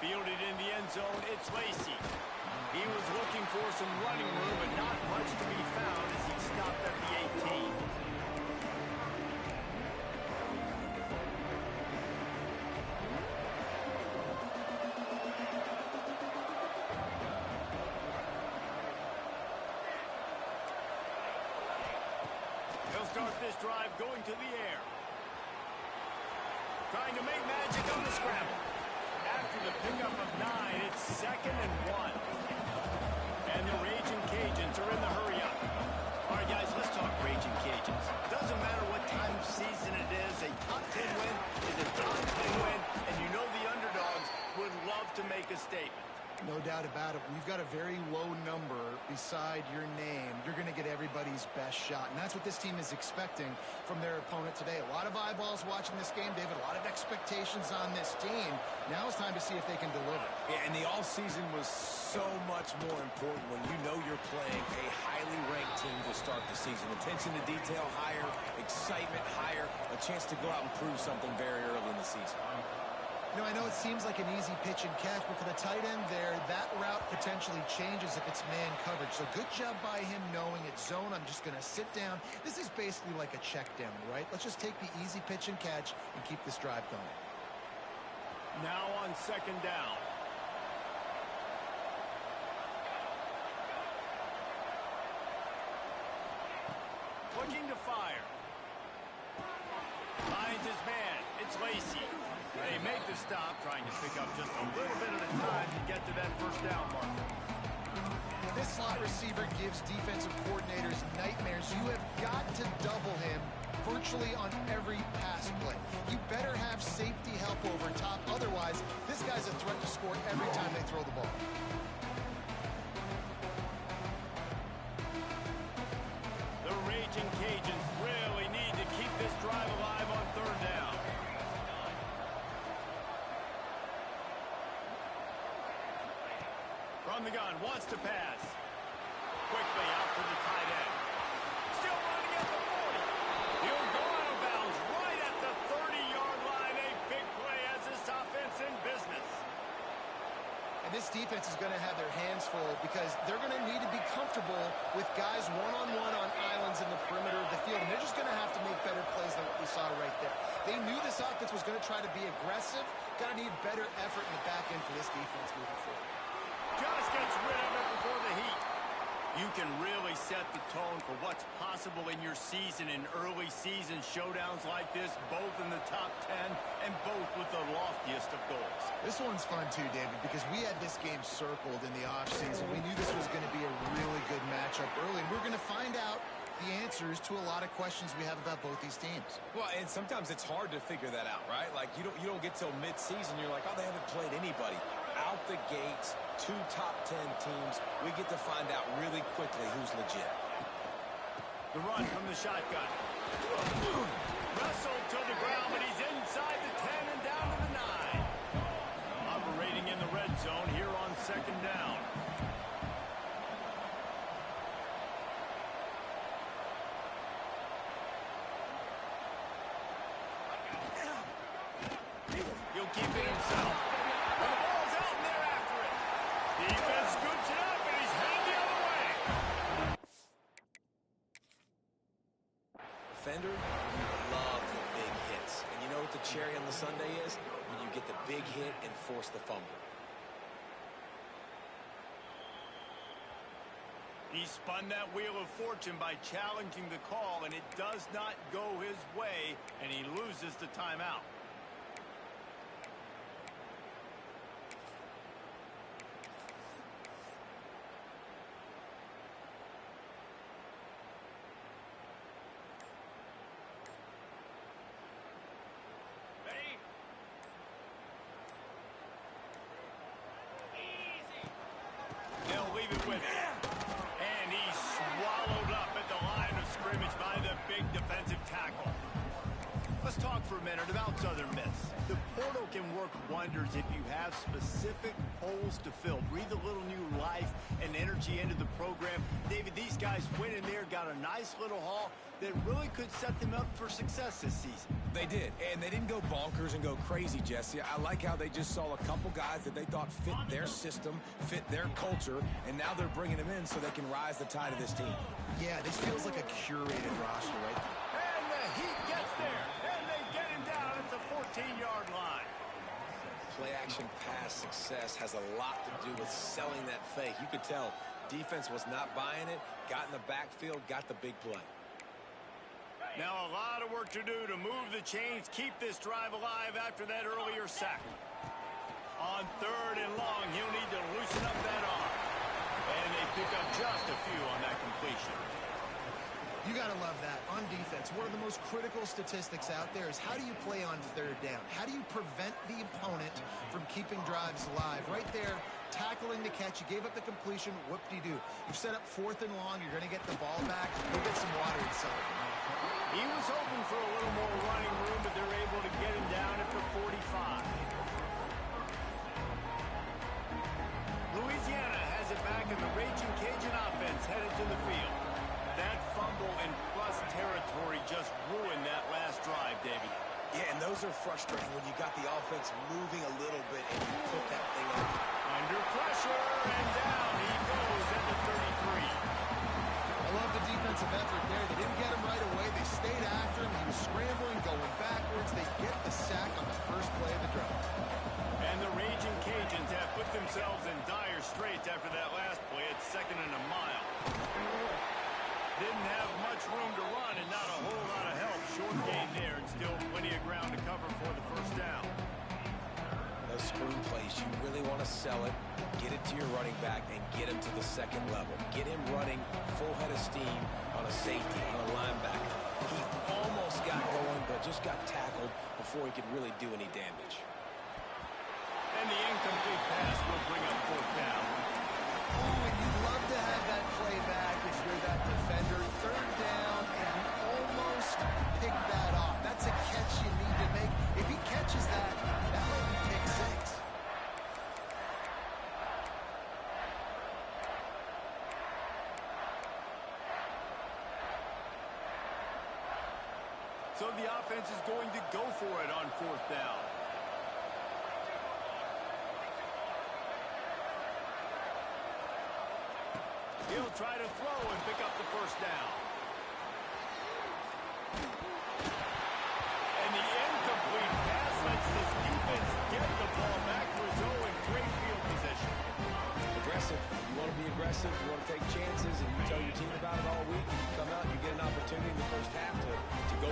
Fielded in the end zone, it's Lacey. He was looking for some running room, but not much to be found as he stopped at the 18. He'll start this drive going to the air. Trying to make magic on the scramble. After the pickup of 9, it's 2nd and 1. And the Raging Cajuns are in the hurry-up. All right, guys, let's talk Raging Cajuns. Doesn't matter what time of season it is, a top 10 win is a top 10 win, and you know the underdogs would love to make a statement. No doubt about it. When you've got a very low number beside your name, you're going to get everybody's best shot. And that's what this team is expecting from their opponent today. A lot of eyeballs watching this game, David. A lot of expectations on this team. Now it's time to see if they can deliver. Yeah, and the all-season was so much more important when you know you're playing a highly ranked team to start the season. Attention to detail higher, excitement higher, a chance to go out and prove something very early in the season. You know, I know it seems like an easy pitch and catch, but for the tight end there, that route potentially changes if it's man coverage. So good job by him knowing it's zone. I'm just going to sit down. This is basically like a check down, right? Let's just take the easy pitch and catch and keep this drive going. Now on 2nd down. Looking to fire. Finds his man. It's Lacey. They make the stop, trying to pick up just a little bit at a time to get to that 1st down marker. This slot receiver gives defensive coordinators nightmares. You have got to double him virtually on every pass play. You better have safety help over top. Otherwise, this guy's a threat to score every time they throw the ball. The Raging Cajuns really need to keep this drive alive on 3rd down. From the gun, wants to pass. Quickly out to the tight end. Still running at the 40. He'll go out of bounds right at the 30-yard line. A big play as this offense in business. And this defense is going to have their hands full because they're going to need to be comfortable with guys one-on-one on islands in the perimeter of the field. And they're just going to have to make better plays than what we saw right there. They knew this offense was going to try to be aggressive. Got to need better effort in the back end for this defense moving forward. Just gets rid of it before the heat. You can really set the tone for what's possible in your season in early season showdowns like this, both in the top 10 and both with the loftiest of goals. This one's fun too, David, because we had this game circled in the offseason. We knew this was going to be a really good matchup early, and we're going to find out the answers to a lot of questions we have about both these teams. Well, and sometimes it's hard to figure that out, right? Like, you don't get till mid-season, you're like, oh, they haven't played anybody. Out the gates, 2 top 10 teams, we get to find out really quickly who's legit. The run from the shotgun. Wrestled to the ground, but he's inside the 10 and down to the 9. Operating in the red zone here on second down. He'll keep it himself. And the ball's out, and they're after it. Defense scoops it up, and he's headed the other way. Defender, you love the big hits. And you know what the cherry on the sundae is? When you get the big hit and force the fumble. He spun that wheel of fortune by challenging the call, and it does not go his way, and he loses the timeout. They'll leave it with him. And he's swallowed up at the line of scrimmage by the big defensive tackle. Let's talk for a minute about Southern Miss. The portal can work wonders if you have specific holes to fill. Breathe a little new life and energy into the program. David, these guys went in there, got a nice little haul that really could set them up for success this season. They did, and they didn't go bonkers and go crazy, Jesse. I like how they just saw a couple guys that they thought fit their system, fit their culture, and now they're bringing them in so they can rise the tide of this team. Yeah, this feels like a curated roster, right? And the Heat gets there, and they get him down at the 14-yard line. Play-action pass success has a lot to do with selling that fake. You could tell defense was not buying it, got in the backfield, got the big play. Now a lot of work to do to move the chains, keep this drive alive after that earlier sack. On 3rd and long, he'll need to loosen up that arm. And they pick up just a few on that completion. You got to love that. On defense, one of the most critical statistics out there is how do you play on 3rd down? How do you prevent the opponent from keeping drives alive? Right there, tackling the catch. You gave up the completion. Whoop-de-doo. You've set up 4th and long. You're going to get the ball back. Go get some water inside. He was hoping for a little more running room, but they're able to get him down at the 45. Louisiana has it back, and the Raging Cajun offense headed to the field. That fumble in plus territory just ruined that last drive, David. Yeah, and those are frustrating when you got the offense moving a little bit and you put that thing up. Under pressure, and down he goes at the 33. I love the defensive effort there. They didn't get him right away. They stayed after him. He was scrambling, going backwards. They get the sack on the first play of the drive. And the Raging Cajuns have put themselves in dire straits after that last play at 2nd and a mile. Didn't have much room to run and not a whole lot of help. Short gain there and still plenty of ground to cover for the first down. Those screen plays, you really want to sell it, get it to your running back, and get him to the 2nd level. Get him running full head of steam on a safety, on a linebacker. He almost got going, but just got tackled before he could really do any damage. And the incomplete pass will bring up 4th down. Oh, and you'd love to have that play back if you're that defender. 3rd down, and you almost pick that off. That's a catch you need to make. If he catches that, that might be pick 6. So the offense is going to go for it on 4th down. He'll try to throw and pick up the first down. And the incomplete pass lets this defense get the ball back to his own in great field position. A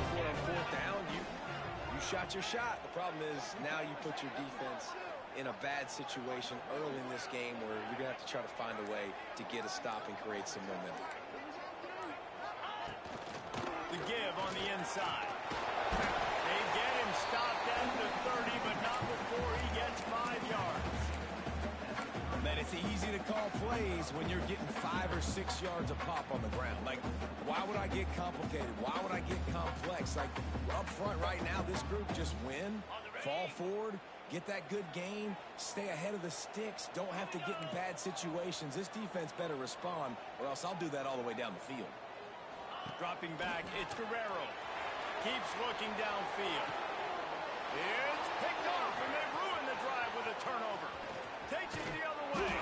going for it on fourth down. You shot your shot. The problem is now you put your defense in a bad situation early in this game where you're going to have to try to find a way to get a stop and create some momentum. The give on the inside. They get him stopped at the 30, but not before he gets 5 yards. Man, it's easy to call plays when you're getting 5 or 6 yards a pop on the ground. Like, why would I get complicated? Why would I get complex? Like, up front right now, this group just win, fall forward, get that good gain, stay ahead of the sticks, don't have to get in bad situations. This defense better respond, or else I'll do that all the way down the field. Dropping back, it's Guerrero. Keeps looking downfield. It's picked off, and they ruin the drive with a turnover. Takes it the other way.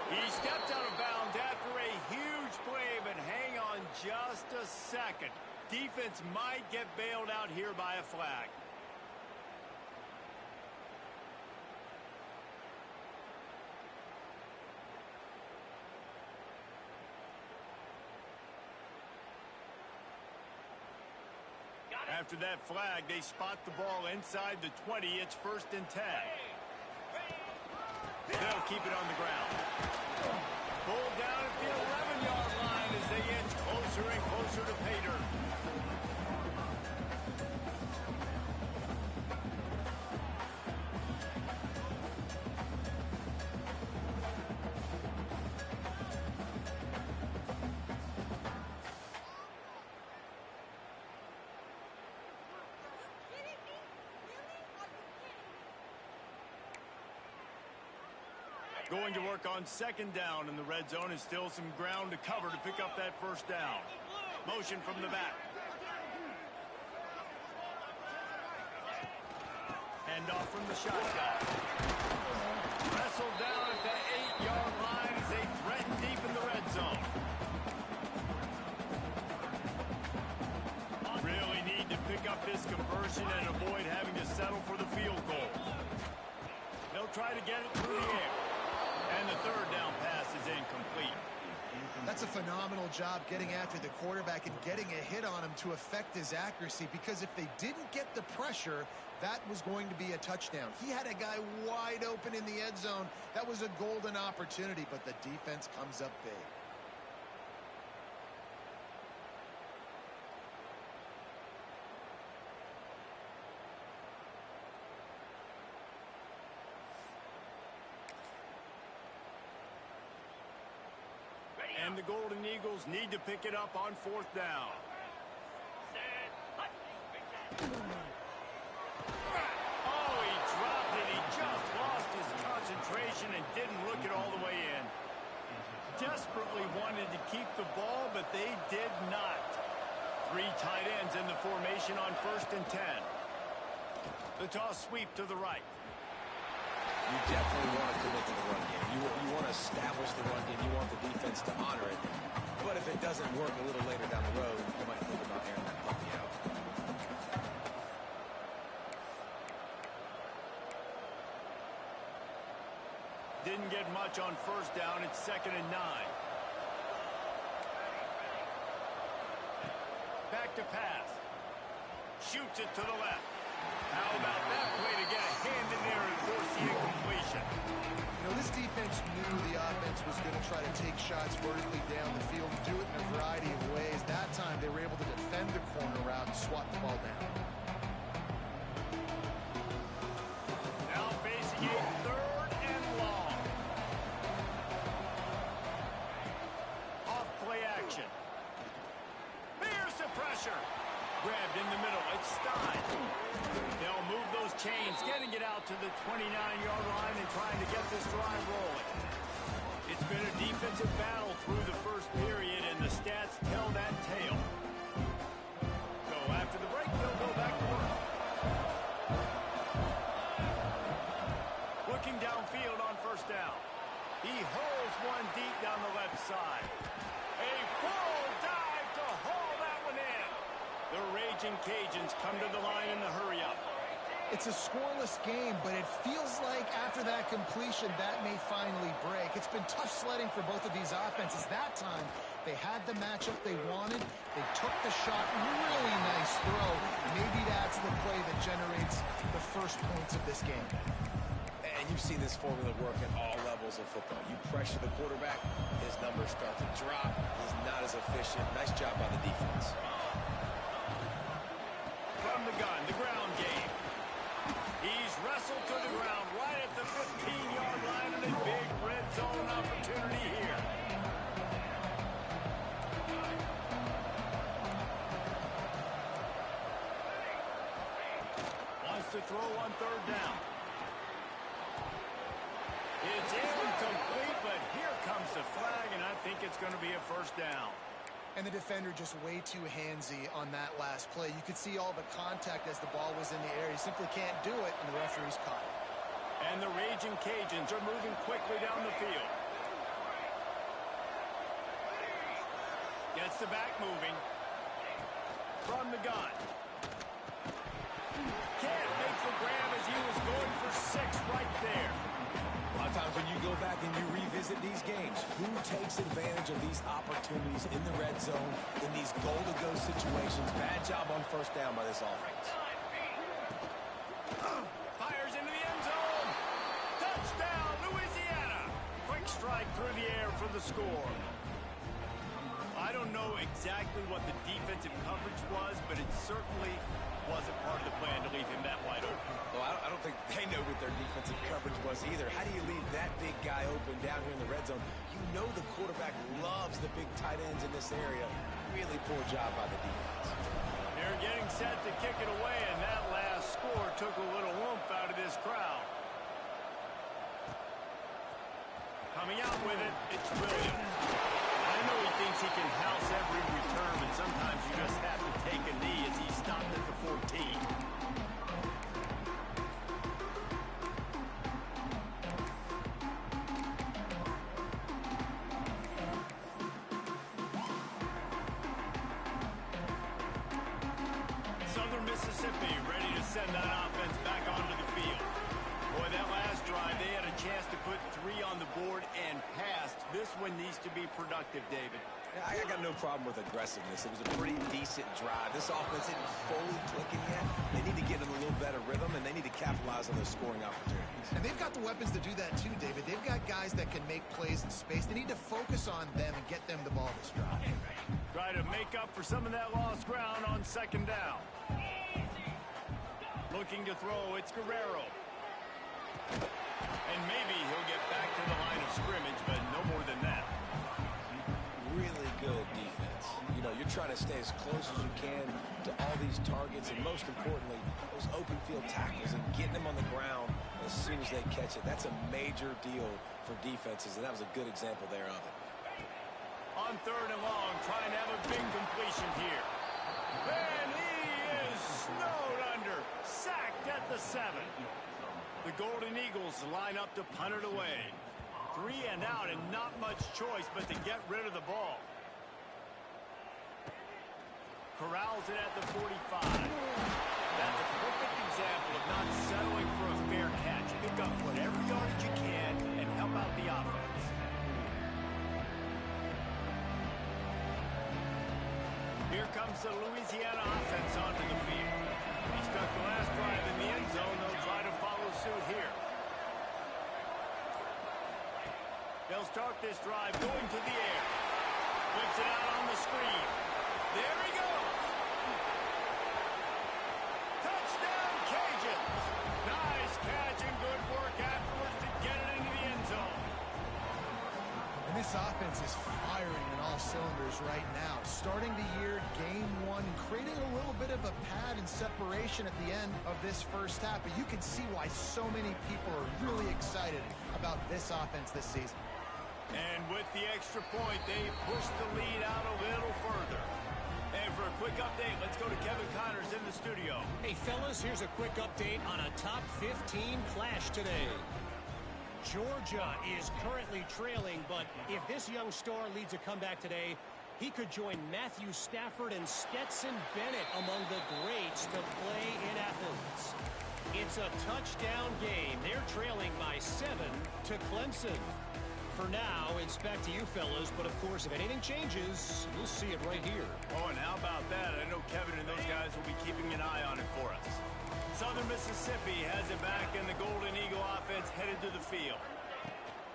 He stepped out of bounds after a huge play, but hang on just a second. Defense might get bailed out here by a flag. After that flag, they spot the ball inside the 20. It's 1st and 10. They'll keep it on the ground. Pulled down at the 11-yard line as they inch closer and closer to pay dirt. Going to work on 2nd down, and the red zone is still some ground to cover to pick up that 1st down. Motion from the back. Hand off from the shotgun. Wrestled down at the 8-yard line as they threaten deep in the red zone. Really need to pick up this conversion and avoid having to settle for the field goal. They'll try to get it through the air. And the 3rd down pass is incomplete. That's a phenomenal job getting after the quarterback and getting a hit on him to affect his accuracy, because if they didn't get the pressure, that was going to be a touchdown. He had a guy wide open in the end zone. That was a golden opportunity, but the defense comes up big. And the Golden Eagles need to pick it up on 4th down. Oh, he dropped it. He just lost his concentration and didn't look it all the way in. Desperately wanted to keep the ball, but they did not. 3 tight ends in the formation on 1st and 10. The toss sweep to the right. You definitely want to commit to the run game. You want to establish the run game. You want the defense to honor it. But if it doesn't work a little later down the road, you might think about airing that puppy out. Didn't get much on 1st down. It's 2nd and 9. Back to pass. Shoots it to the left. How about that play to get a hand in there and force the incompletion? You know, this defense knew the offense was going to try to take shots vertically down the field and do it in a variety of ways. That time, they were able to defend the corner route and swat the ball down. Now facing a 3rd and long. Off play action. Here's the pressure. Grabbed in the middle. It's Stein. They'll move those chains, getting it out to the 29-yard line and trying to get this drive rolling. It's been a defensive battle through the 1st period, and the stats tell that tale. So after the break, they'll go back to work. Looking downfield on 1st down. He hurls one deep down the left side. A full dive to haul that one in. The Raging Cajuns come to the line in the hurry-up. It's a scoreless game, but it feels like after that completion, that may finally break. It's been tough sledding for both of these offenses. That time, they had the matchup they wanted. They took the shot. Really nice throw. Maybe that's the play that generates the first points of this game. And you've seen this formula work at all levels of football. You pressure the quarterback, his numbers start to drop. He's not as efficient. Nice job by the defense. From the gun, the ground game. He's wrestled to the ground right at the 15-yard line, and a big red zone opportunity here. Wants to throw on third down. It's incomplete, but here comes the flag, and I think it's going to be a first down. And the defender just way too handsy on that last play. You could see all the contact as the ball was in the air. He simply can't do it, and the referee's caught it. And the Raging Cajuns are moving quickly down the field. Gets the back moving. From the gun. Can't make the grab as he was going for 6 right there. A lot of times when you go back and you revisit these games, who takes advantage of these opportunities in the red zone, in these goal-to-go situations? Bad job on first down by this offense. Fires into the end zone. Touchdown, Louisiana. Quick strike through the air for the score. I don't know exactly what the defensive coverage was, but it certainly wasn't part of the plan to leave him that wide open. Well, I don't think they know what their defensive coverage was either. How do you leave that big guy open down here in the red zone? You know the quarterback loves the big tight ends in this area. Really poor job by the defense. They're getting set to kick it away, and that last score took a little oomph out of this crowd. Coming out with it, it's Williams. I know he thinks he can house every return, but sometimes you just have to take a knee as he stopped at the 14. Southern Mississippi ready to send that offense back onto the field. Boy, that last drive, they had a chance to put 3 on the board and passed. This one needs to be productive, David. Yeah, I got no problem with aggressiveness. It was a pretty decent drive. This offense isn't fully clicking yet. They need to get in a little better rhythm, and they need to capitalize on those scoring opportunities. And they've got the weapons to do that too, David. They've got guys that can make plays in space. They need to focus on them and get them the ball this drive. Try to make up for some of that lost ground on second down. Looking to throw, it's Guerrero. And maybe he'll get back to the line of scrimmage, but no more than that. Really good defense. You know, you're trying to stay as close as you can to all these targets, and most importantly, those open field tackles and getting them on the ground as soon as they catch it. That's a major deal for defenses, and that was a good example there of it. On third and long, trying to have a big completion here. And he is snowed under. Sacked at the 7. The Golden Eagles line up to punt it away. 3 and out, and not much choice but to get rid of the ball. Corrals it at the 45. That's a perfect example of not settling for a fair catch. Pick up whatever yardage you can and help out the offense. Here comes the Louisiana offense onto the field. He stuck the last drive in the end zone. They'll try to follow suit here. They'll start this drive going to the air. Flips it out on the screen. There he goes. Touchdown, Cajuns. Nice catch and good work afterwards to get it into the end zone. And this offense is firing on all cylinders right now. Starting the year, game 1, creating a little bit of a pad and separation at the end of this first half. But you can see why so many people are really excited about this offense this season. And with the extra point, they push the lead out a little further. And for a quick update, let's go to Kevin Connors in the studio. Hey, fellas, here's a quick update on a top 15 clash today. Georgia is currently trailing, but if this young star leads a comeback today, he could join Matthew Stafford and Stetson Bennett among the greats to play in Athens. It's a touchdown game. They're trailing by 7 to Clemson. For now, it's back to you fellas, but of course, if anything changes, you'll see it right here. Oh, and how about that? I know Kevin and those guys will be keeping an eye on it for us. Southern Mississippi has it back, and the Golden Eagle offense headed to the field.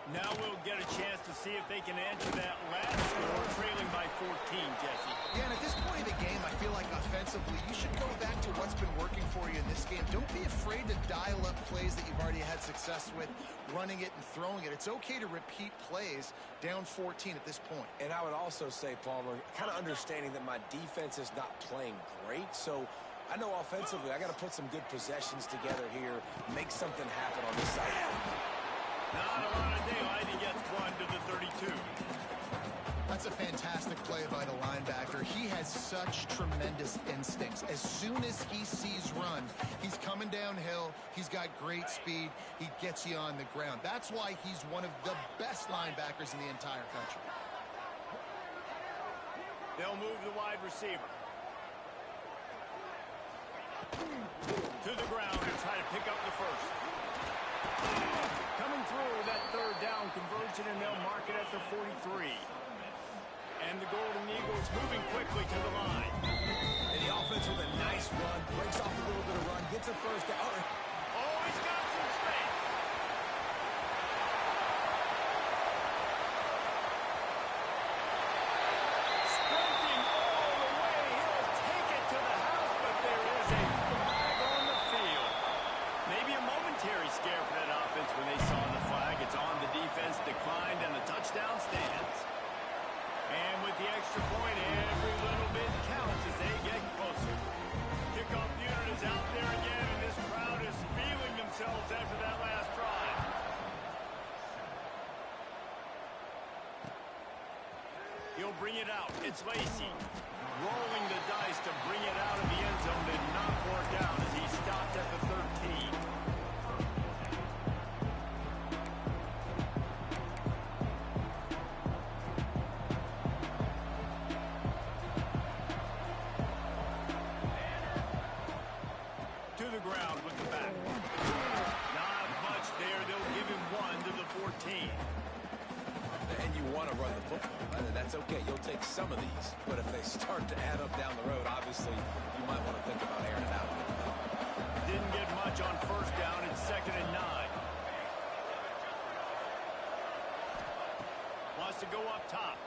Now we'll get a chance to see if they can answer that last score, trailing by 14, Jesse. Yeah, and at this point of the game, I feel like offensively, you should go back to what's been working for you in this game. Don't be afraid to dial up plays that you've already had success with, running it and throwing it. It's okay to repeat plays down 14 at this point. And I would also say, Palmer, kind of understanding that my defense is not playing great, so I know offensively I got to put some good possessions together here, make something happen on this side. Not a lot of daylight. He gets one to the 32. That's a fantastic play by the linebacker. He has such tremendous instincts. As soon as he sees run, he's coming downhill. He's got great speed. He gets you on the ground. That's why he's one of the best linebackers in the entire country. They'll move the wide receiver to the ground and try to pick up the first. Coming through that third down conversion, and they'll mark it at the 43. And the Golden Eagles moving quickly to the line. And the offense with a nice run, breaks off a little bit of run, gets a first down. Oh, he's got some space. Sprinting all the way. He'll take it to the house, but there is a flag on the field. Maybe a momentary scare for that offense when they saw the flag. It's on. The defense declined, and the touchdown stands. And with the extra point, every little bit counts as they get closer. Kickoff unit is out there again, and this crowd is feeling themselves after that last drive. He'll bring it out. It's Lacey. Rolling the dice to bring it out of the end zone. Did not work out as he stopped at the 13. Ground with the back. Not much there. They'll give him one to the 14. And you want to run the football. That's okay. You'll take some of these. But if they start to add up down the road, obviously, you might want to think about airing it out. Didn't get much on first down. It's 2nd and 9. Wants to go up top.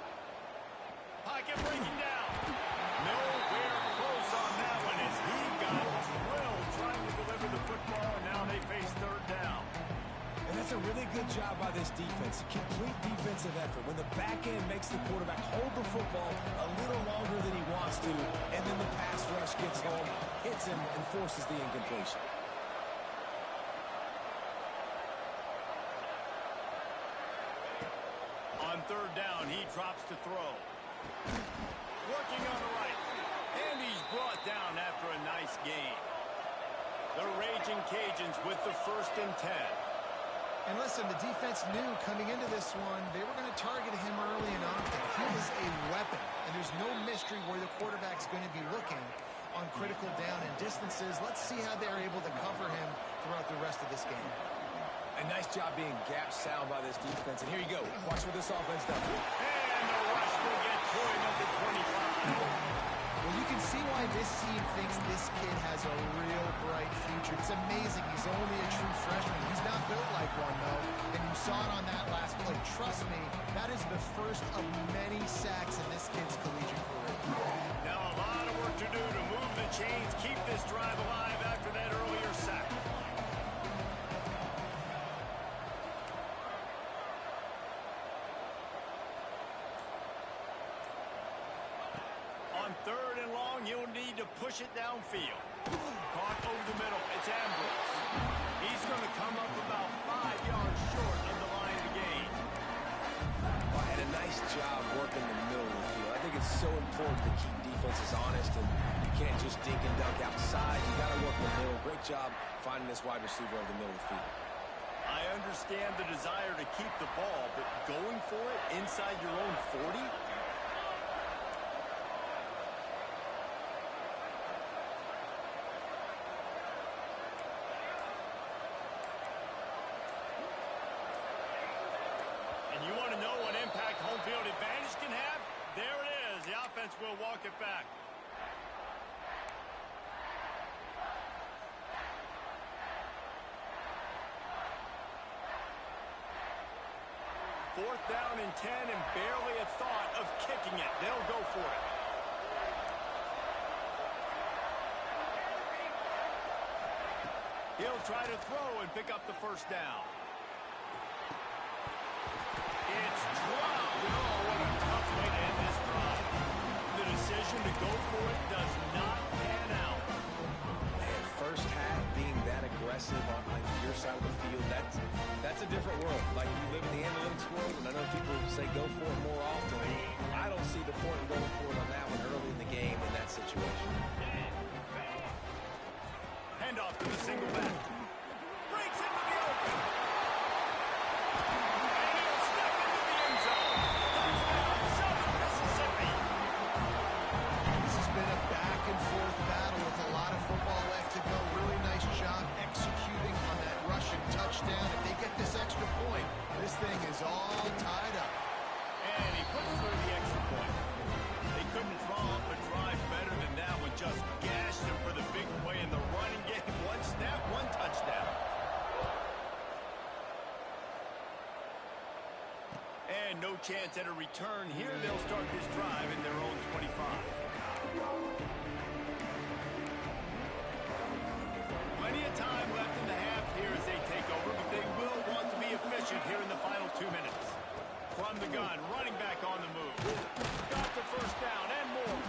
Pocket breaking down. Nowhere close on that one as he got drilled trying to deliver the football, and now they face third down. And that's a really good job by this defense. A complete defensive effort. When the back end makes the quarterback hold the football a little longer than he wants to, and then the pass rush gets home, hits him, and forces the incompletion. On third down, he drops to throw. Working on the right. And he's brought down after a nice gain. The Raging Cajuns with the 1st and 10. And listen, the defense knew coming into this one, they were going to target him early and often. He is a weapon, and there's no mystery where the quarterback's going to be looking on critical down and distances. Let's see how they're able to cover him throughout the rest of this game. A nice job being gap sound by this defense. And here you go. Watch what this offense does. And the rush will get to him at the 25. Well, you can see why this team thinks this kid has a real bright future. It's amazing. He's only a true freshman. He's not built like one, though. And you saw it on that last play. Trust me, that is the first of many sacks in this kid's collegiate career. Now a lot of work to do to move the chains, keep this drive alive after that earlier sack. On 3rd and long, you'll need to push it downfield. Caught over the middle. It's Ambrose. He's going to come up about 5 yards short of the line of the game. Well, and a nice job working the middle of the field. I think it's so important to keep defenses honest, and you can't just dink and dunk outside. You got to work the middle. Great job finding this wide receiver over the middle of the field. I understand the desire to keep the ball, but going for it inside your own 40? to walk it back. Fourth down and 10 and barely a thought of kicking it. They'll go for it. He'll try to throw and pick up the first down. It's dropped. Oh, what a tough way to end this drive. The decision to go for it does not pan out. Man, first half being that aggressive on your side of the field, that's a different world. Like, you live in the analytics world, and I know people say go for it more often. I don't see the point in going for it on that one early in the game in that situation. Handoff to the single back. Breaks into the open. And he'll step into the end zone. Touchdown, Southern Mississippi. This has been a back-and-forth battle with a lot of football left to go. Really nice job executing on that rushing touchdown. If they get this extra point, this thing is all tied up. And he puts through the extra point. They couldn't draw up a drive better than that one. Just gashed him for the big play in the running game. One snap, one touchdown. And no chance at a return here. They'll start this drive in their own 25. Plenty of time left in the half here as they take over, but they will want to be efficient here in the final 2 minutes. From the gun, running back on the move. Got the first down and more.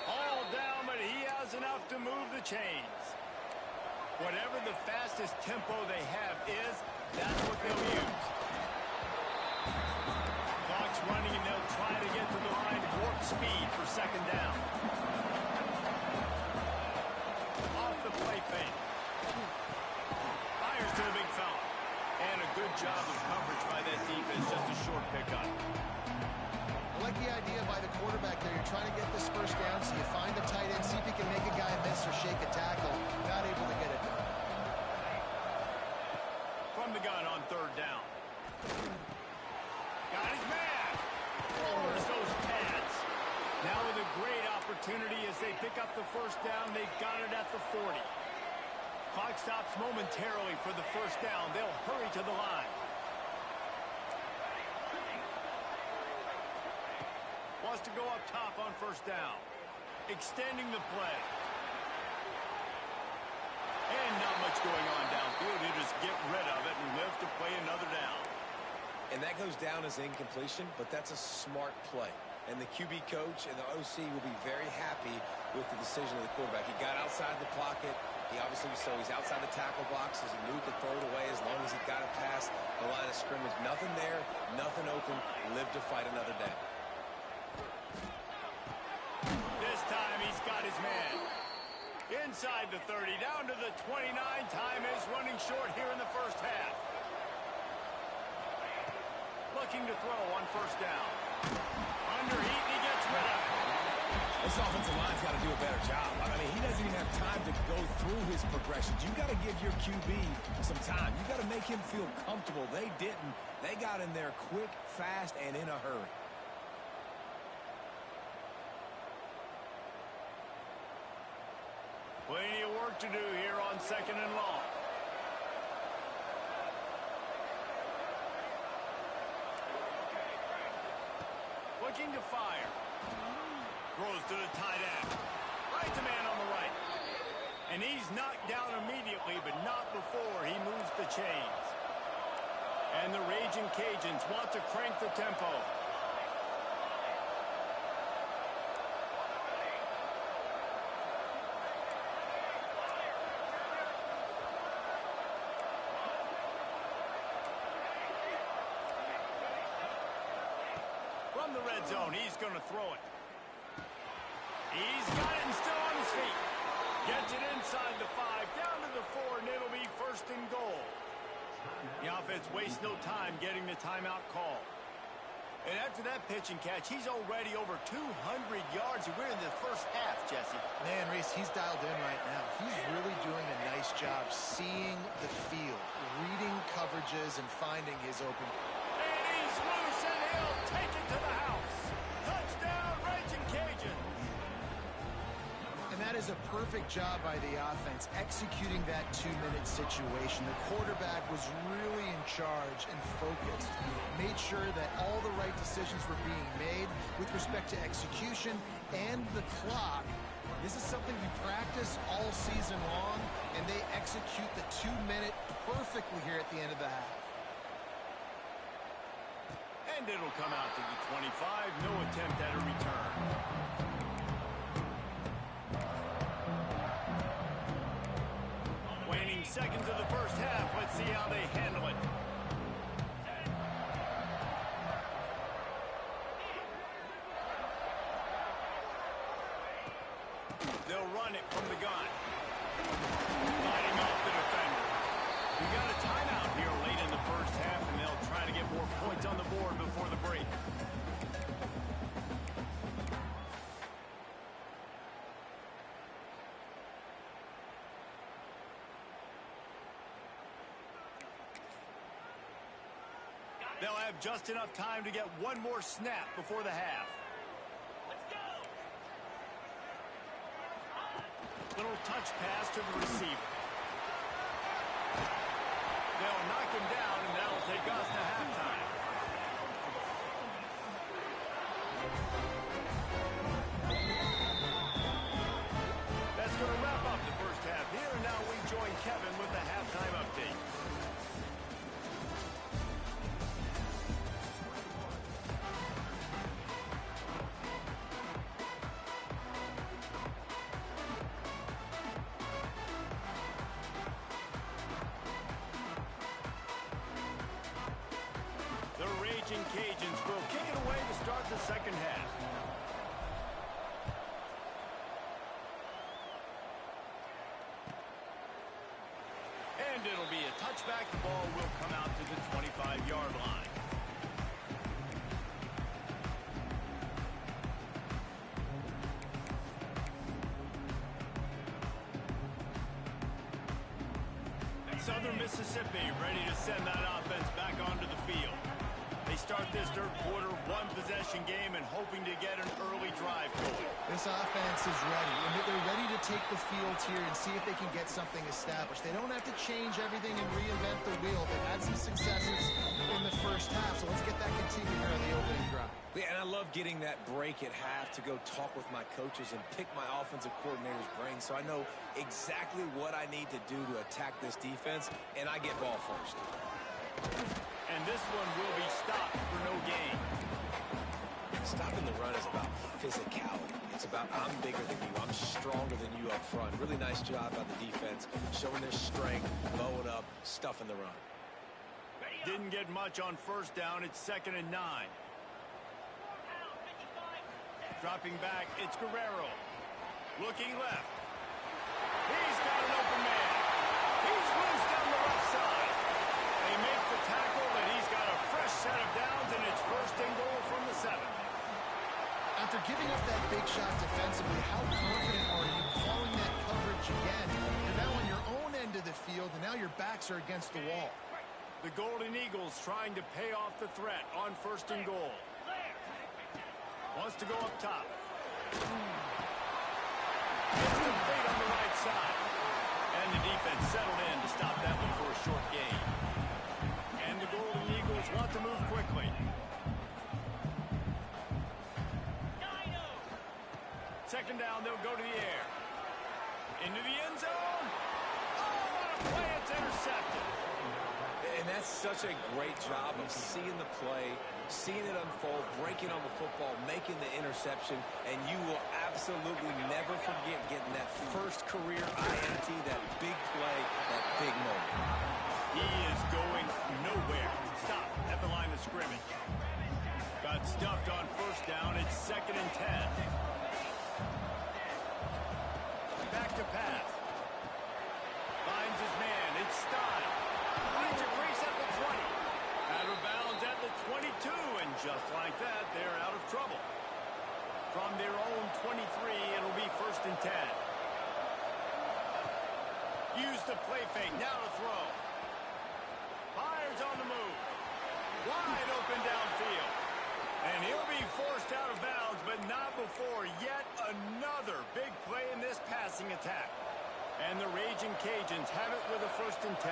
All down, but he has enough to move the chains. Whatever the fastest tempo they have is, that's what they'll use. Clock's running, and they'll try to get to the line. Warp speed for second down. Off the play fake. Fires to the big fella. And a good job of coverage by that defense. Just a short pickup. I like the idea by the quarterback there. You're trying to get this first down, so you find the tight end, see if he can make a guy miss or shake a tackle. Not able to get it done. From the gun on third down. Got his man. Lowers those pads. Now with a great opportunity as they pick up the first down. They've got it at the 40. Clock stops momentarily for the first down. They'll hurry to the line. Wants to go up top on first down. Extending the play. And not much going on downfield. You just get rid of it and live to play another down. And that goes down as incompletion, but that's a smart play. And the QB coach and the OC will be very happy with the decision of the quarterback. He got outside the pocket. He obviously so he's outside the tackle box as he knew he could throw it away as long as he got it past the line of scrimmage. Nothing there, nothing open. Live to fight another down. This time he's got his man. Inside the 30, down to the 29. Time is running short here in the first half. Looking to throw on first down. Underheat, and he gets rid of it. This offensive line's got to do a better job. I mean, he doesn't even have time to go through his progressions. You got to give your QB some time. You got to make him feel comfortable. They didn't. They got in there quick, fast, and in a hurry. Plenty of work to do here on second and long. Looking to fire. Throws to the tight end. Finds a man on the right. And he's knocked down immediately, but not before he moves the chains. And the Raging Cajuns want to crank the tempo. From the red zone, he's going to throw it. He's got it and still on his feet. Gets it inside the 5, down to the 4, and it'll be first and goal. The offense wastes no time getting the timeout call. And after that pitch and catch, he's already over 200 yards, and we're in the first half, Jesse. Man, Reese, he's dialed in right now. He's really doing a nice job seeing the field, reading coverages, and finding his open. And he's loose, and he'll take it to the house. Touchdown, Raging Cajuns. That is a perfect job by the offense, executing that 2-minute situation. The quarterback was really in charge and focused. Made sure that all the right decisions were being made with respect to execution and the clock. This is something we practice all season long, and they execute the 2-minute perfectly here at the end of the half. And it'll come out to the 25. No attempt at a return. Waning seconds of the first half. Let's see how they handle it. They'll run it from the gun. Fighting off the defender. We got a timeout here late in the first half, and they'll try to get more points on the board before the break. They'll have just enough time to get one more snap before the half. Little touch pass to the receiver. They'll knock him down, and that'll take us to halftime. That's going to wrap up the first half here, and now we join Kevin with the halftime update. Cajuns will kick it away to start the second half. And it'll be a touchback. The ball will come out to the 25-yard line. Southern Mississippi ready to send that offense back onto the field. They start this third quarter one-possession game and hoping to get an early drive going. This offense is ready, and they're ready to take the field here and see if they can get something established. They don't have to change everything and reinvent the wheel. They've had some successes in the first half, so let's get that continued here on the opening drive. Yeah, and I love getting that break at half to go talk with my coaches and pick my offensive coordinator's brain so I know exactly what I need to do to attack this defense, and I get ball first. And this one will be stopped for no gain. Stopping the run is about physicality. It's about I'm bigger than you. I'm stronger than you up front. Really nice job by the defense, showing their strength, blowing up, stuffing the run. Didn't get much on first down. It's 2nd and 9. Dropping back, it's Guerrero. Looking left. He's got an open man. He's loose down the left side. They make the tackle, but he's got a fresh set of downs, and it's 1st and goal from the 7. After giving up that big shot defensively, how confident are you calling that coverage again? You're now on your own end of the field, and now your backs are against the wall. The Golden Eagles trying to pay off the threat on 1st and goal. Wants to go up top. It's complete on the right side. And the defense settled in to stop that one for a short gain. And the Golden Eagles want to move quickly. Second down, they'll go to the air. Into the end zone. Oh, what a play. It's intercepted. And that's such a great job of seeing the play, seeing it unfold, breaking on the football, making the interception, and you will absolutely never forget getting that first career INT, that big play, that big moment. He is going nowhere. Stop at the line of scrimmage. Got stuffed on first down. It's 2nd and 10. Back to pass. Finds his man. It's Stein. Finds a crease at the 20. Out of bounds at the 22. And just like that, they're out of trouble. From their own 23, it'll be 1st and 10. Use the play fake. Now to throw. Fires on the move. Wide open downfield. And he'll be forced out of bounds, but not before yet another big play in this passing attack. And the Raging Cajuns have it with a 1st and 10.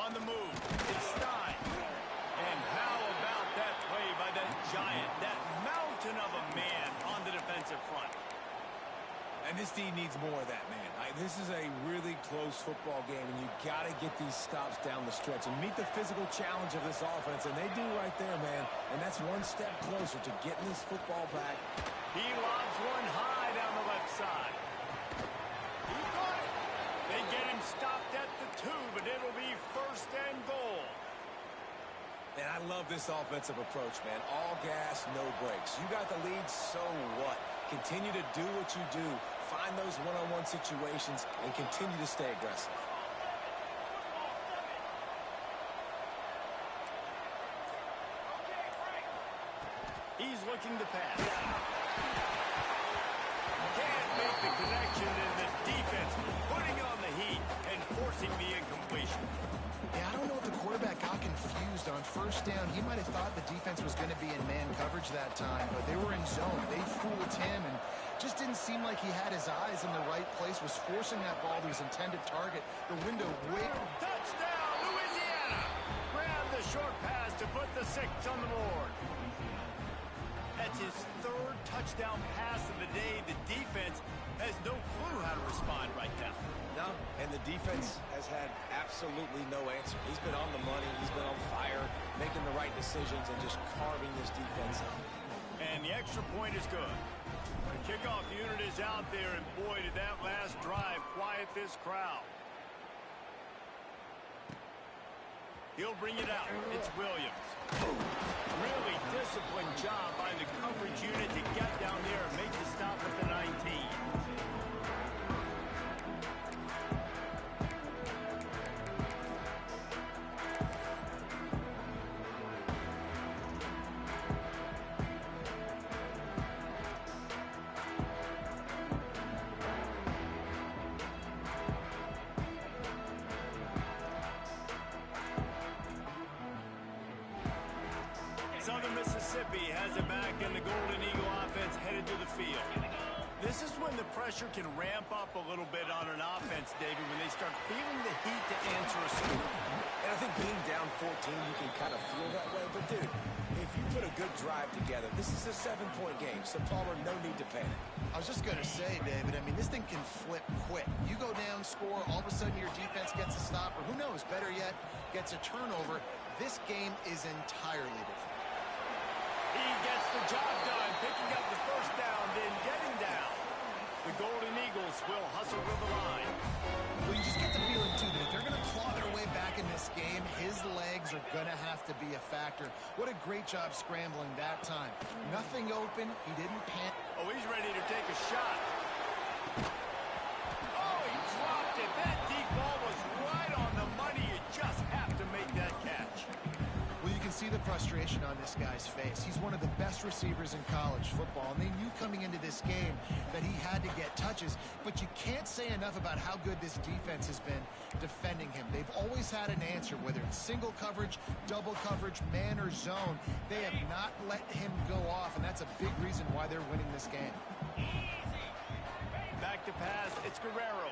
On the move, it's Stein. And how about that play by that giant, that mountain of a man on the defensive front? And this team needs more of that, man. This is a really close football game, and you got to get these stops down the stretch and meet the physical challenge of this offense, and they do right there, man. And that's one step closer to getting this football back. He lobs one high down the left side. He got it. They get him stopped at the 2, but it'll be 1st and goal. And I love this offensive approach, man. All gas, no brakes. You got the lead, so what? Continue to do what you do. Find those one-on-one situations and continue to stay aggressive. He's looking to pass. Can't make the connection, and the defense putting on the heat and forcing the incompletion. Yeah, I don't know if the quarterback got confused on 1st down. He might have thought the defense was going to be in man coverage that time, but they were in zone. They fooled him and just didn't seem like he had his eyes in the right place, was forcing that ball to his intended target. The window way... Touchdown, Louisiana! Grab the short pass to put the 6 on the board. That's his 3rd touchdown pass of the day. The defense has no clue how to respond right now. No, and the defense has had absolutely no answer. He's been on the money. He's been on fire, making the right decisions and just carving this defense up. And the extra point is good. The kickoff unit is out there, and boy, did that last drive quiet this crowd. He'll bring it out. It's Williams. Really disciplined job by the coverage unit to get down there and make the stop at the 19. Southern Mississippi has it back, and the Golden Eagle offense headed to the field. This is when the pressure can ramp up a little bit on an offense, David, when they start feeling the heat to answer a score. And I think being down 14, you can kind of feel that way. But, dude, if you put a good drive together, this is a 7-point game, so Palmer, no need to panic. I was just going to say, David, I mean, this thing can flip quick. You go down, score, all of a sudden your defense gets a stop, or who knows, better yet, gets a turnover. This game is entirely different. He gets the job done, picking up the 1st down, then getting down. The Golden Eagles will hustle to the line. Well, you just get the feeling, too, that if they're going to claw their way back in this game, his legs are going to have to be a factor. What a great job scrambling that time. Nothing open. He didn't panic. Oh, he's ready to take a shot. Oh, he dropped it. That deep ball was right on the money. You just have to make that catch. Well, you can see the frustration on this guy's face. He's one of the best receivers in college football, and they knew coming into this game that he had to get touches, but you can't say enough about how good this defense has been defending him. They've always had an answer, whether it's single coverage, double coverage, man or zone. They have not let him go off, and that's a big reason why they're winning this game. Back to pass, it's Guerrero.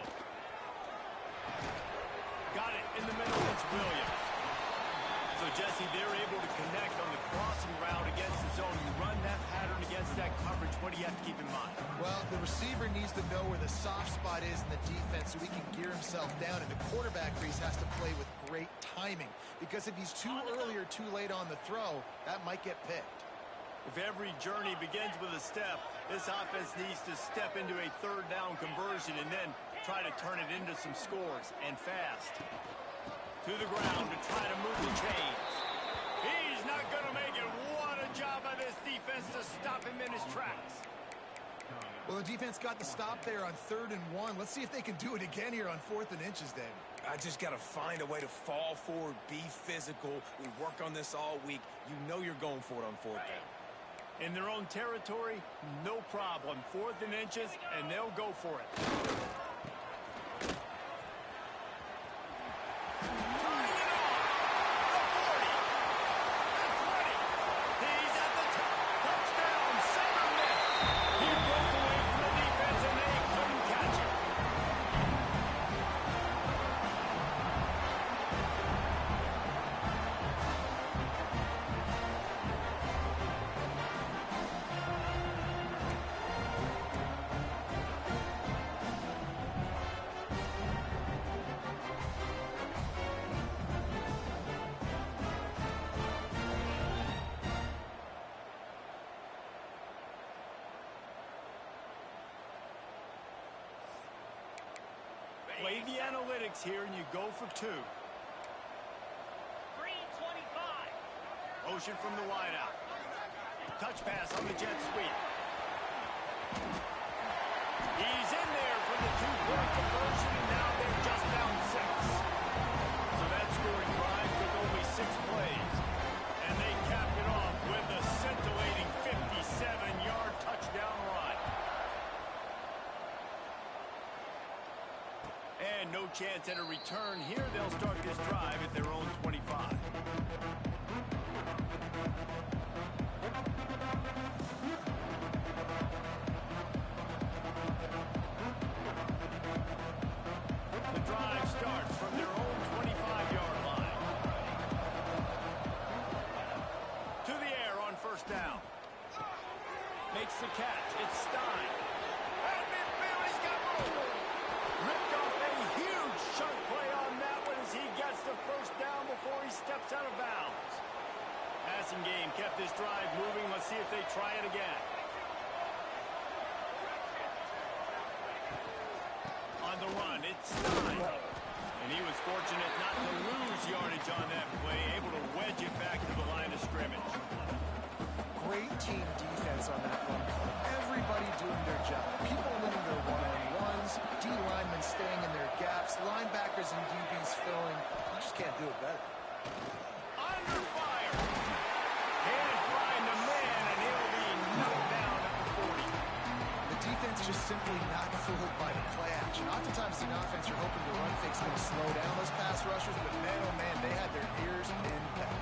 Got it in the middle, it's Williams. So, Jesse, they're able to connect on the crossing route against the zone. You run that pattern against that coverage. What do you have to keep in mind? Well, the receiver needs to know where the soft spot is in the defense so he can gear himself down. And the quarterback, Reese, has to play with great timing. Because if he's too early or too late on the throw, that might get picked. If every journey begins with a step, this offense needs to step into a 3rd down conversion and then try to turn it into some scores, and fast. To the ground to try to move the chains. He's not going to make it. What a job by this defense to stop him in his tracks. Well, the defense got the stop there on 3rd and 1. Let's see if they can do it again here on 4th and inches, David. I just got to find a way to fall forward, be physical. We work on this all week. You know you're going for it on 4th down. In their own territory, no problem. 4th and inches, and they'll go for it. play the analytics here, and you go for 2. 3:25. Motion from the wideout. Touch pass on the jet sweep. He's in there for the 2-point conversion, and now they're just down 6. So that scoring drive took only 6 plays. And they capped it off with a scintillating 57-yard touchdown run. And no chance at a return here. They'll start this drive at their own 25. The drive starts from their own 25-yard line. To the air on first down. Makes the catch. It's Stein. At midfield, he's got room. Ripped off a huge chunk play on that one as he gets the first down before he steps out of bounds. Passing game kept this drive moving. Let's see if they try it again. On the run, it's Stein. And he was fortunate not to lose yardage on that play, able to wedge it back to the line of scrimmage. Great team defense on that one. Everybody doing their job. People winning their one-on-ones, D linemen staying in their gaps, linebackers and DBs filling. You just can't do it better. Under fire. Can't find a man, and he'll be knocked down at the 40. The defense just simply not fooled by the play action. Oftentimes the offense are hoping the run fake's going to slow down those pass rushers, but man, oh man, they had their ears in back.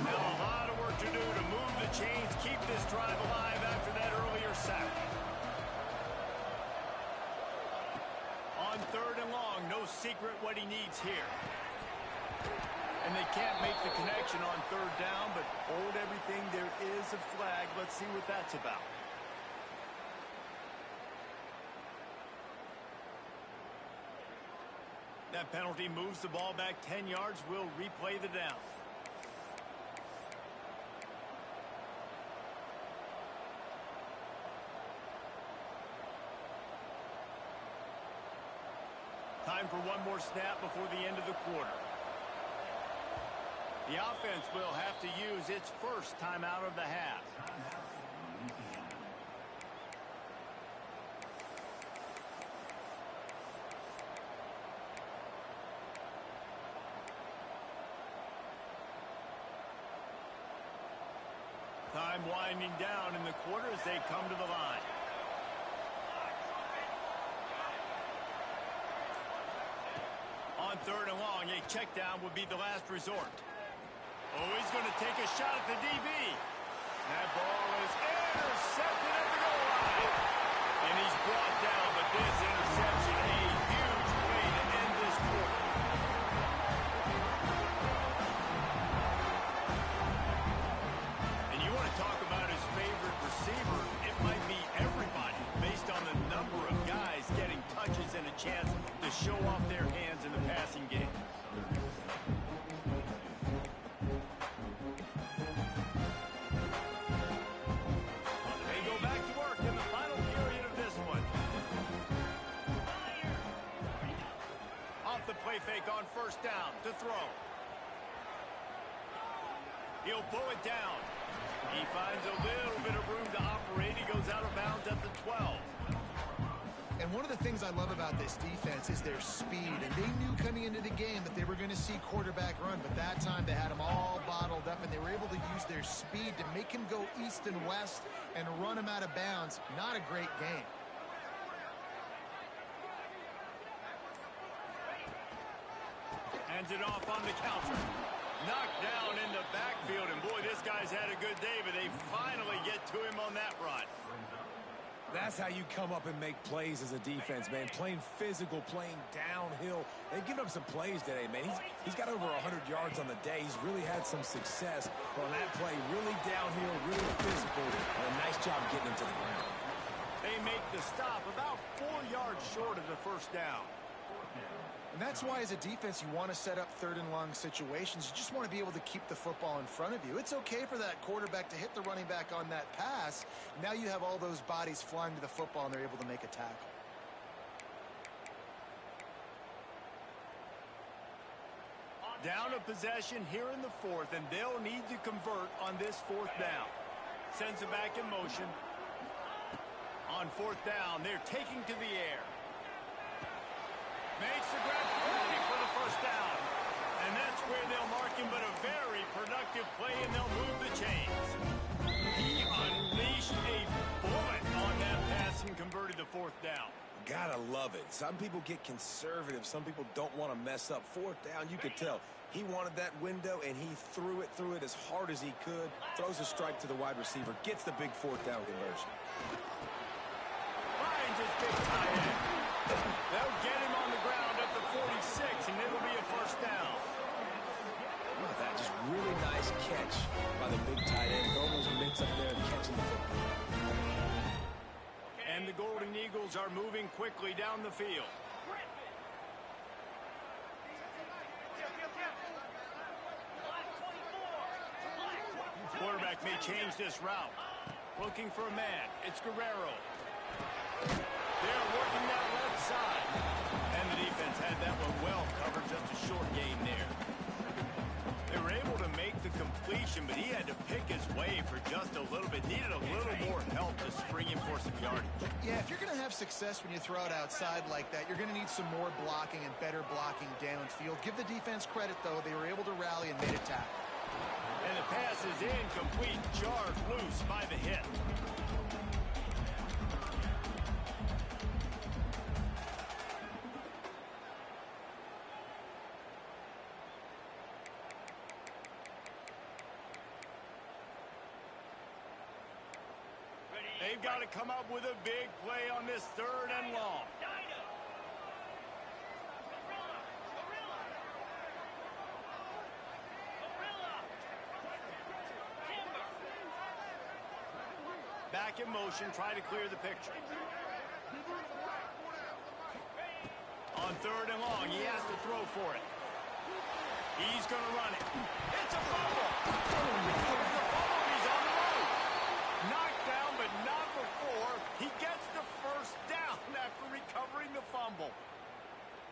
Now a lot of work to do to move the chains, keep this drive alive after that earlier sack. On third and long, no secret what he needs here. And they can't make the connection on third down, but hold everything. There is a flag. Let's see what that's about. That penalty moves the ball back 10 yards. We'll replay the down. Time for one more snap before the end of the quarter. The offense will have to use its first timeout of the half. Time winding down in the quarter as they come to the line. On third and long, a check down would be the last resort. Oh, he's going to take a shot at the DB. That ball is intercepted at the goal line. And he's brought down, but this interception, a huge way to end this quarter. And you want to talk about his favorite receiver, it might be everybody, based on the number of guys getting touches and a chance to show off their hands in the passing game. They go back to work in the final period of this one. Off the play fake on first down to throw. He'll pull it down. He finds a little bit of room to operate. He goes out of bounds at the 12. And one of the things I love about this defense is their speed. And they knew coming into the game that they were going to see quarterback run, but that time they had him all bottled up, and they were able to use their speed to make him go east and west and run him out of bounds. Not a great game. Hands it off on the counter. Knocked down in the backfield, and boy, this guy's had a good day, but they finally get to him on that run. That's how you come up and make plays as a defense, man. Playing physical, playing downhill. They've given up some plays today, man. He's got over 100 yards on the day. He's really had some success on that play. Really downhill, really physical, and a nice job getting him to the ground. They make the stop about 4 yards short of the first down. And that's why, as a defense, you want to set up third and long situations. You just want to be able to keep the football in front of you. It's okay for that quarterback to hit the running back on that pass. Now you have all those bodies flying to the football, and they're able to make a tackle. Down a possession here in the fourth, and they'll need to convert on this fourth down. Sends it back in motion. On fourth down, they're taking to the air. Makes the grab for the first down. And that's where they'll mark him, but a very productive play, and they'll move the chains. He unleashed a bullet on that pass and converted the fourth down. Gotta love it. Some people get conservative. Some people don't want to mess up. Fourth down, you could tell. He wanted that window, and he threw it as hard as he could. Throws a strike to the wide receiver. Gets the big fourth down conversion. Finds his big tight end. They'll get him on the ground at the 46, and it'll be a first down. Look at that. Just really nice catch by the big tight end. Throwing those mitts up there and catching the football. And the Golden Eagles are moving quickly down the field. Quarterback may change this route. Looking for a man. It's Guerrero. They're working that left side. And the defense had that one well covered. Just a short gain there. They were able to make the completion, but he had to pick his way for just a little bit. Needed a little more help to spring him for some yardage. Yeah, if you're going to have success when you throw it outside like that, you're going to need some more blocking and better blocking downfield. Give the defense credit, though. They were able to rally and made a tackle. And the pass is incomplete, jarred loose by the hit. They've got to come up with a big play on this third and long. Back in motion, try to clear the picture. On third and long, he has to throw for it. He's going to run it. It's a fumble. It's a fumble, and he's on the road. Knocked down, but not before. He gets the first down after recovering the fumble.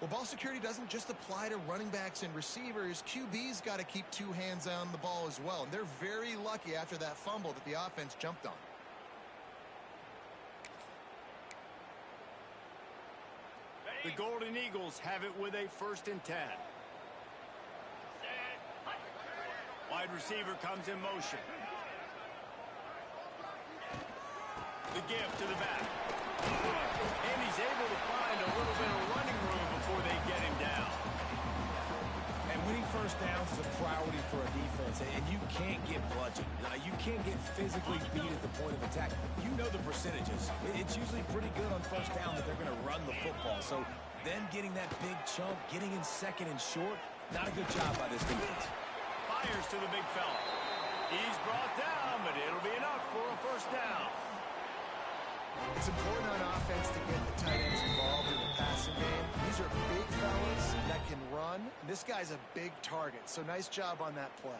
Well, ball security doesn't just apply to running backs and receivers. QB's got to keep two hands on the ball as well. And they're very lucky after that fumble that the offense jumped on. The Golden Eagles have it with a 1st and 10. Wide receiver comes in motion. The give to the back. And he's able to find a little bit of running room before they get him down. And winning first downs is a priority for a defense, and you can't get bludgeoned. You can't get physically beat at the point of attack. You know the percentages. It's usually pretty good on first down that they're going to run the football. So then getting that big chunk, getting in second and short, not a good job by this defense. Fires to the big fella. He's brought down, but it'll be enough for a first down. It's important on offense to get the tight ends involved in the passing game. These are big fellas that can run. This guy's a big target, so nice job on that play.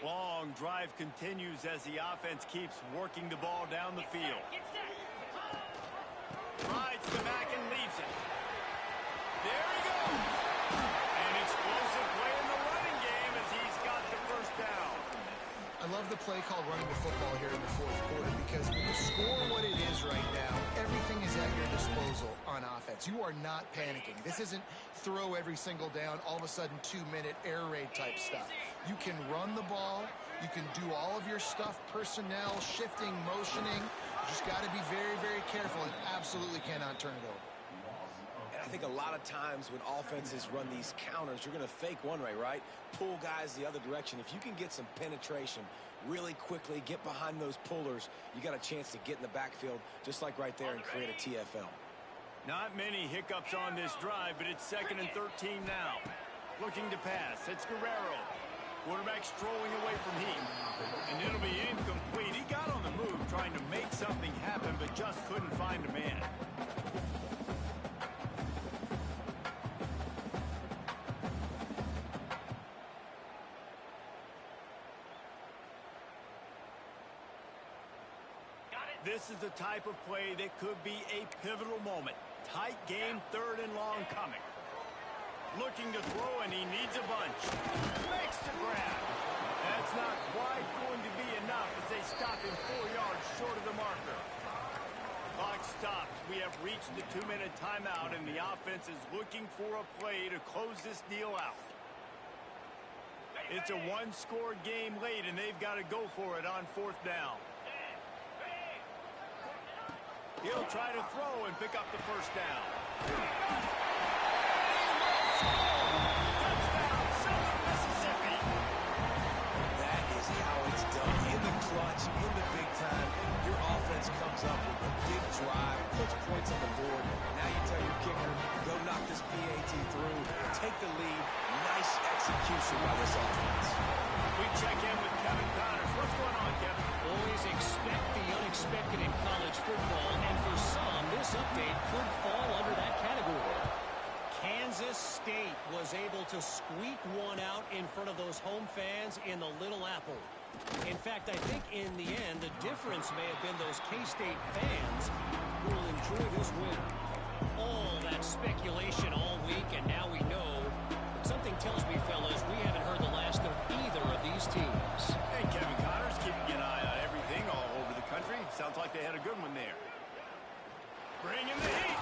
Long drive continues as the offense keeps working the ball down the field. Rides the back and leaves it. There he goes. An explosive play in the running game as he's got the first down. I love the play called running the football here in the fourth quarter because with the score what it is right now, everything is at your disposal on offense. You are not panicking. This isn't throw every single down, all of a sudden 2-minute air raid type stuff. You can run the ball. You can do all of your stuff, personnel, shifting, motioning. You just got to be very, very careful and absolutely cannot turn it over. And I think a lot of times when offenses run these counters, you're going to fake one way, right? Pull guys the other direction. If you can get some penetration really quickly, get behind those pullers, you got a chance to get in the backfield just like right there and create a TFL. Not many hiccups on this drive, but it's 2nd and 13 now. Looking to pass. It's Guerrero. Quarterback strolling away from him. And it'll be incomplete. He got on the move trying to make something happen, but just couldn't find a man. This is the type of play that could be a pivotal moment. Tight game, 3rd and long coming. Looking to throw, and he needs a bunch. Makes the grab. That's not quite going to be enough as they stop him 4 yards short of the marker. Clock stops. We have reached the 2-minute timeout, and the offense is looking for a play to close this deal out. It's a 1-score game late, and they've got to go for it on 4th down. He'll try to throw and pick up the 1st down. Touchdown, Southern Mississippi. That is how it's done. In the clutch, in the big time, your offense comes up with a big drive, puts points on the board. Now you tell your kicker, go knock this PAT through, take the lead. Nice execution by this offense. We check in with Kevin Connors. What's going on, Kevin? Always expect the unexpected in college football, and for some, this update could fall under that category. Kansas State was able to squeak one out in front of those home fans in the Little Apple. In fact, I think in the end, the difference may have been those K-State fans who will enjoy this win. All that speculation all week, and now we know. Something tells me, fellas, we haven't heard the last of either of these teams. Hey, Kevin Connors, keeping an eye on everything all over the country. Sounds like they had a good one there. Bringing the heat.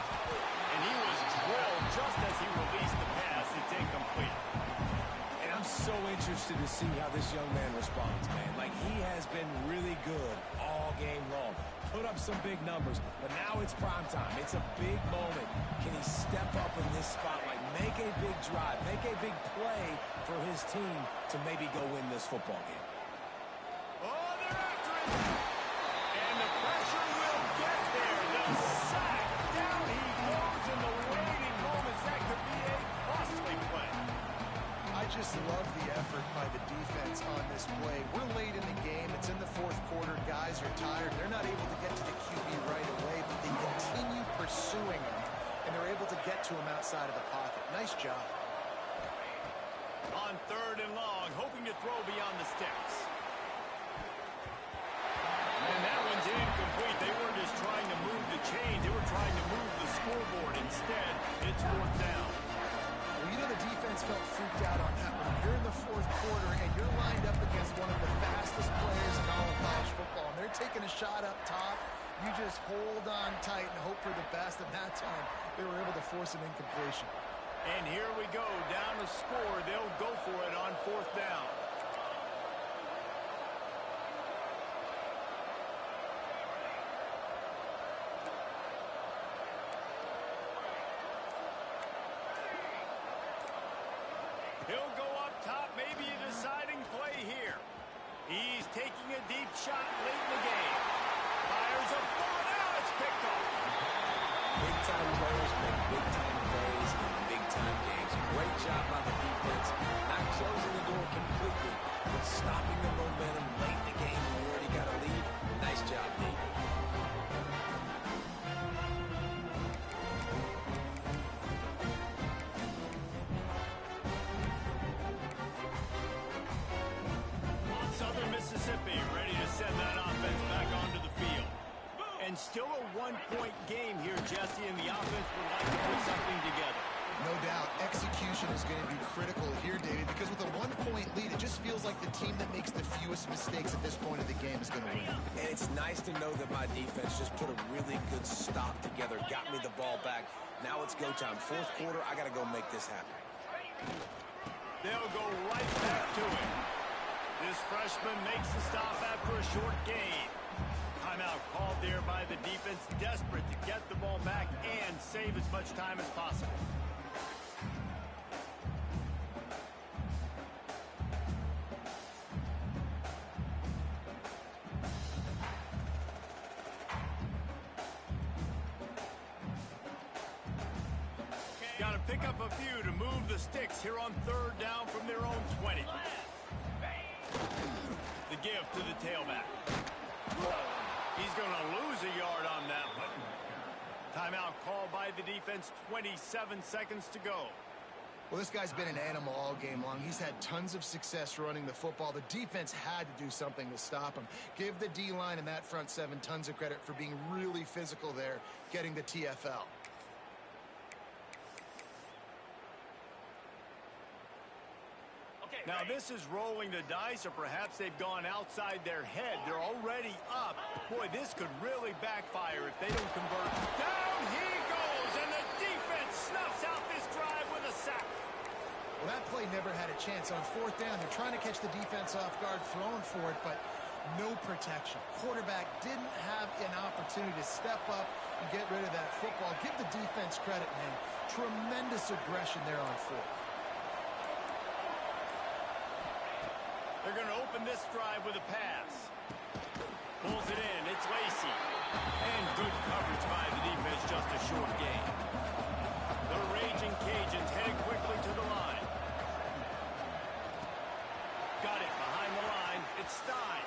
And he was drilled just as he released the pass. It's incomplete. And I'm so interested to see how this young man responds, man. Like, he has been really good all game long. Put up some big numbers, but now it's prime time. It's a big moment. Can he step up in this spotlight, make a big drive, make a big play for his team to maybe go win this football game? Oh, they're after him. And the pressure will get there. The sack. Down he goes in the waiting moments. That could be a costly play. I just love the effort by the defense on this play. We're late in the game. It's in the 4th quarter. Guys are tired. They're not able to get to the QB right away, but they continue pursuing him, and they're able to get to him outside of the pocket. Nice job. On 3rd and long, hoping to throw beyond the sticks. And that one's incomplete. They weren't just trying to move the chain. They were trying to move the scoreboard. Instead, it's 4th down. Well, you know the defense felt freaked out on that one. You're in the 4th quarter, and you're lined up against one of the fastest players in all of college football, and they're taking a shot up top. You just hold on tight and hope for the best, and that time they were able to force an incompletion. And here we go, down to score. They'll go for it on 4th down. He'll go up top, maybe a deciding play here. He's taking a deep shot late in the game. Fires a bullet, now it's picked off. Big-time players make big-time plays in big-time games. Great job by the defense. Not closing the door completely, but stopping the momentum late in the game when we already got a lead. Nice job, Nate. Southern Mississippi ready to send that offense back onto the field. And still a 1-point game here, Jesse, and the offense would like to put something together. No doubt, execution is going to be critical here, David, because with a 1-point lead, it just feels like the team that makes the fewest mistakes at this point of the game is going to win. And it's nice to know that my defense just put a really good stop together, got me the ball back. Now it's go time. 4th quarter, I got to go make this happen. They'll go right back to him. This freshman makes the stop after a short gain. Timeout called there by the defense, desperate to get the ball back and save as much time as possible. Got to pick up a few to move the sticks here on 3rd down from their own 20. The give to the tailback. He's going to lose a yard on that one. Timeout called by the defense, 27 seconds to go. Well, this guy's been an animal all game long. He's had tons of success running the football. The defense had to do something to stop him. Give the D-line and that front seven tons of credit for being really physical there, getting the TFL. Now this is rolling the dice, or perhaps they've gone outside their head. They're already up. Boy, this could really backfire if they don't convert. Down he goes, and the defense snuffs out this drive with a sack. Well, that play never had a chance. On fourth down, they're trying to catch the defense off guard, throwing for it, but no protection. Quarterback didn't have an opportunity to step up and get rid of that football. Give the defense credit, man. Tremendous aggression there on fourth. They're going to open this drive with a pass. Pulls it in. It's Lacy. And good coverage by the defense, just a short gain. The Raging Cajuns headed quickly to the line. Got it behind the line. It's Stein.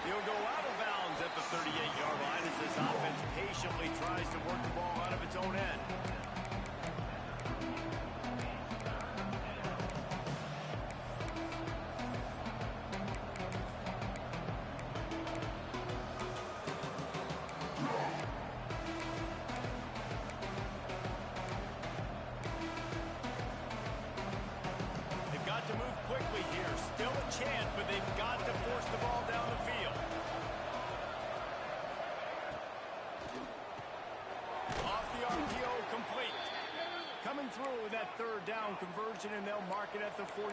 He'll go out of bounds at the 38-yard line as this offense patiently tries to work the ball out of its own end. To move quickly here. Still a chance, but they've got to force the ball down the field. Off the RPO, complete. Coming through with that third down conversion, and they'll mark it at the 43.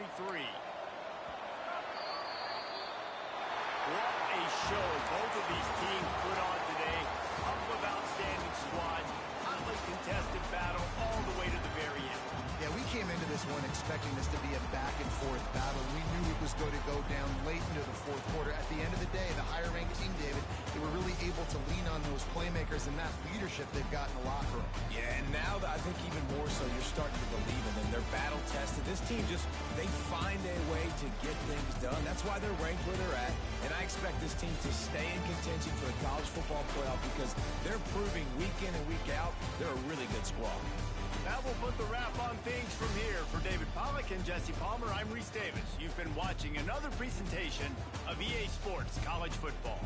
What a show both of these teams put on today. Couple of outstanding squads. Hotly contested battle all the way to the very end. Yeah, we came into this one expecting this to be a back-and-forth battle. We knew it was going to go down late into the fourth quarter. At the end of the day, the higher-ranked team, David, they were really able to lean on those playmakers and that leadership they've got in the locker room. Yeah, and now I think even more so, you're starting to believe in them. They're battle-tested. This team they find a way to get things done. That's why they're ranked where they're at. And I expect this team to stay in contention for the college football playoff because they're proving week in and week out they're a really good squad. That will put the wrap on things from here. For David Pollack and Jesse Palmer, I'm Reese Davis. You've been watching another presentation of EA Sports College Football.